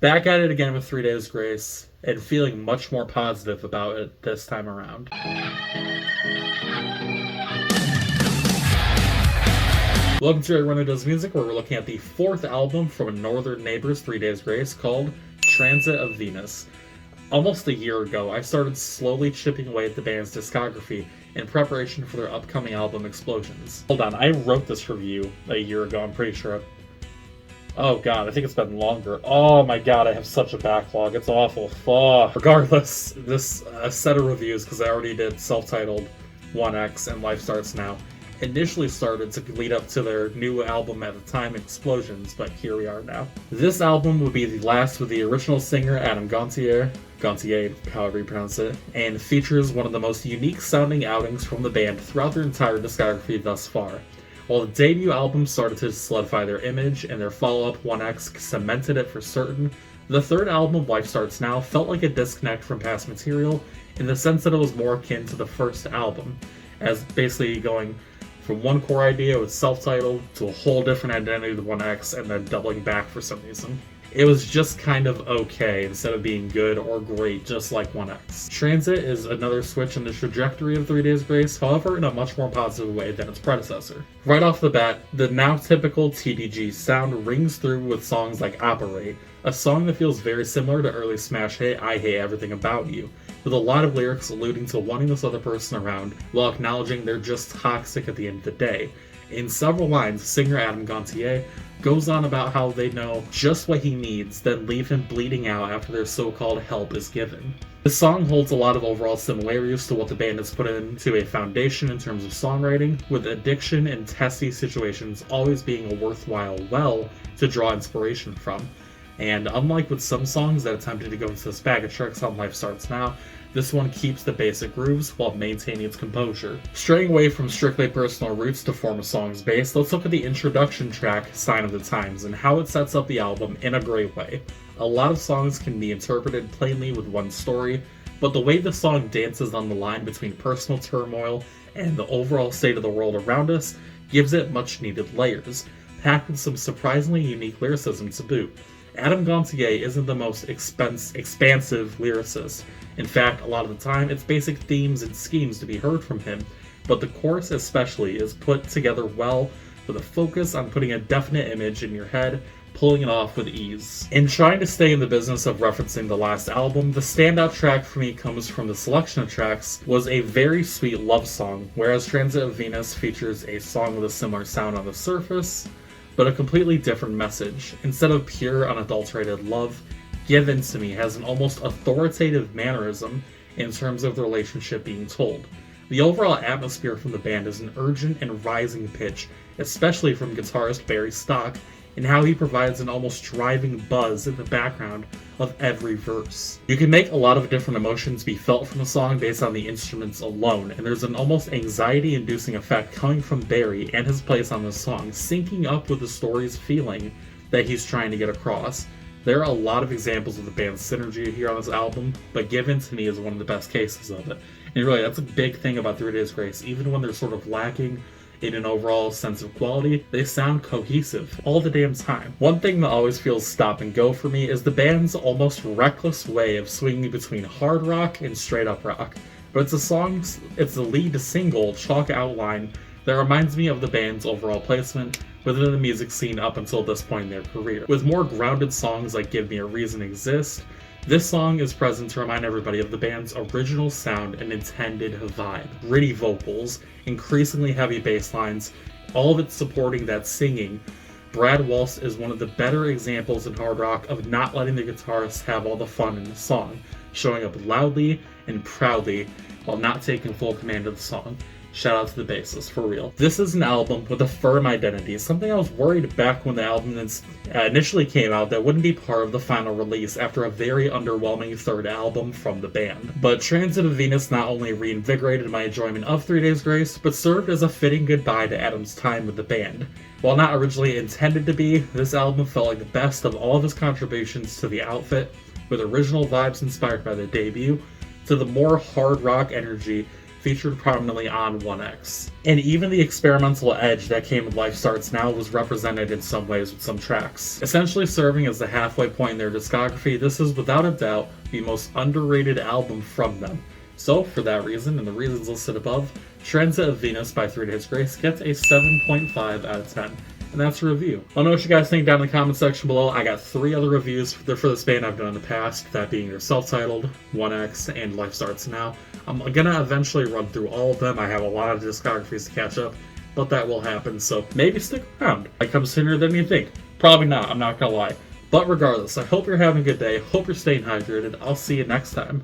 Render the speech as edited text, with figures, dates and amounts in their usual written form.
Back at it again with 3 Days Grace, and feeling much more positive about it this time around. Welcome to Everyone Who Does Music, where we're looking at the fourth album from Northern Neighbors' 3 Days Grace called Transit of Venus. Almost a year ago, I started slowly chipping away at the band's discography in preparation for their upcoming album Explosions. Hold on, I wrote this review a year ago, I'm pretty sure. Oh god, I think it's been longer. Oh my god, I have such a backlog. It's awful. Regardless, this set of reviews, because I already did self-titled 1X and Life Starts Now, initially started to lead up to their new album at the time, Explosions, but here we are now. This album would be the last with the original singer, Adam Gontier, however you pronounce it, and features one of the most unique sounding outings from the band throughout their entire discography thus far. While the debut album started to solidify their image and their follow-up 1X cemented it for certain, the third album, Life Starts Now, felt like a disconnect from past material in the sense that it was more akin to the first album, as basically going from one core idea with self-titled to a whole different identity with 1X and then doubling back for some reason. It was just kind of okay instead of being good or great, just like 1X. Transit is another switch in the trajectory of 3 Days Grace, however in a much more positive way than its predecessor. Right off the bat, the now typical TDG sound rings through with songs like Operate, a song that feels very similar to early smash hit I Hate Everything About You, with a lot of lyrics alluding to wanting this other person around while acknowledging they're just toxic at the end of the day. In several lines, singer Adam Gontier goes on about how they know just what he needs, then leave him bleeding out after their so-called help is given. The song holds a lot of overall similarities to what the band has put into a foundation in terms of songwriting, with addiction and testy situations always being a worthwhile well to draw inspiration from. And unlike with some songs that attempted to go into this bag of tricks on Life Starts Now, this one keeps the basic grooves while maintaining its composure. Straying away from strictly personal roots to form a song's base, let's look at the introduction track, Sign of the Times, and how it sets up the album in a great way. A lot of songs can be interpreted plainly with one story, but the way the song dances on the line between personal turmoil and the overall state of the world around us gives it much needed layers, packed with some surprisingly unique lyricism to boot. Adam Gontier isn't the most expansive lyricist. In fact, a lot of the time, it's basic themes and schemes to be heard from him, but the chorus especially is put together well with a focus on putting a definite image in your head, pulling it off with ease. In trying to stay in the business of referencing the last album, the standout track for me comes from the selection of tracks was a very sweet love song, whereas Transit of Venus features a song with a similar sound on the surface, but a completely different message. Instead of pure, unadulterated love, Given to Me has an almost authoritative mannerism in terms of the relationship being told. The overall atmosphere from the band is an urgent and rising pitch, especially from guitarist Barry Stock, in how he provides an almost driving buzz in the background of every verse. You can make a lot of different emotions be felt from a song based on the instruments alone, and there's an almost anxiety-inducing effect coming from Barry and his place on the song, syncing up with the story's feeling that he's trying to get across. There are a lot of examples of the band's synergy here on this album, but Given to Me is one of the best cases of it. And really, that's a big thing about 3 Days Grace. Even when they're sort of lacking in an overall sense of quality, they sound cohesive all the damn time. One thing that always feels stop and go for me is the band's almost reckless way of swinging between hard rock and straight up rock. But it's the lead single, Chalk Outline, that reminds me of the band's overall placement within the music scene up until this point in their career. With more grounded songs like Give Me a Reason Exist, this song is present to remind everybody of the band's original sound and intended vibe. Gritty vocals, increasingly heavy bass lines, all of it supporting that singing. Brad Walsh is one of the better examples in hard rock of not letting the guitarists have all the fun in the song, showing up loudly and proudly while not taking full command of the song. Shout out to the bassist, for real. This is an album with a firm identity, something I was worried back when the album initially came out that wouldn't be part of the final release after a very underwhelming third album from the band. But Transit of Venus not only reinvigorated my enjoyment of 3 Days Grace, but served as a fitting goodbye to Adam's time with the band. While not originally intended to be, this album felt like the best of all of his contributions to the outfit, with original vibes inspired by the debut, to the more hard rock energy featured prominently on 1X. And even the experimental edge that came with Life Starts Now was represented in some ways with some tracks. Essentially serving as the halfway point in their discography, this is without a doubt the most underrated album from them. So, for that reason, and the reasons listed above, Transit of Venus by 3 Days Grace gets a 7.5 out of 10. And that's a review. Let me know what you guys think down in the comment section below. I got 3 other reviews for this band I've done in the past, that being their self-titled, 1X, and Life Starts Now. I'm gonna eventually run through all of them. I have a lot of discographies to catch up, but that will happen, so maybe stick around. Might come sooner than you think. Probably not, I'm not gonna lie. But regardless, I hope you're having a good day, hope you're staying hydrated. I'll see you next time.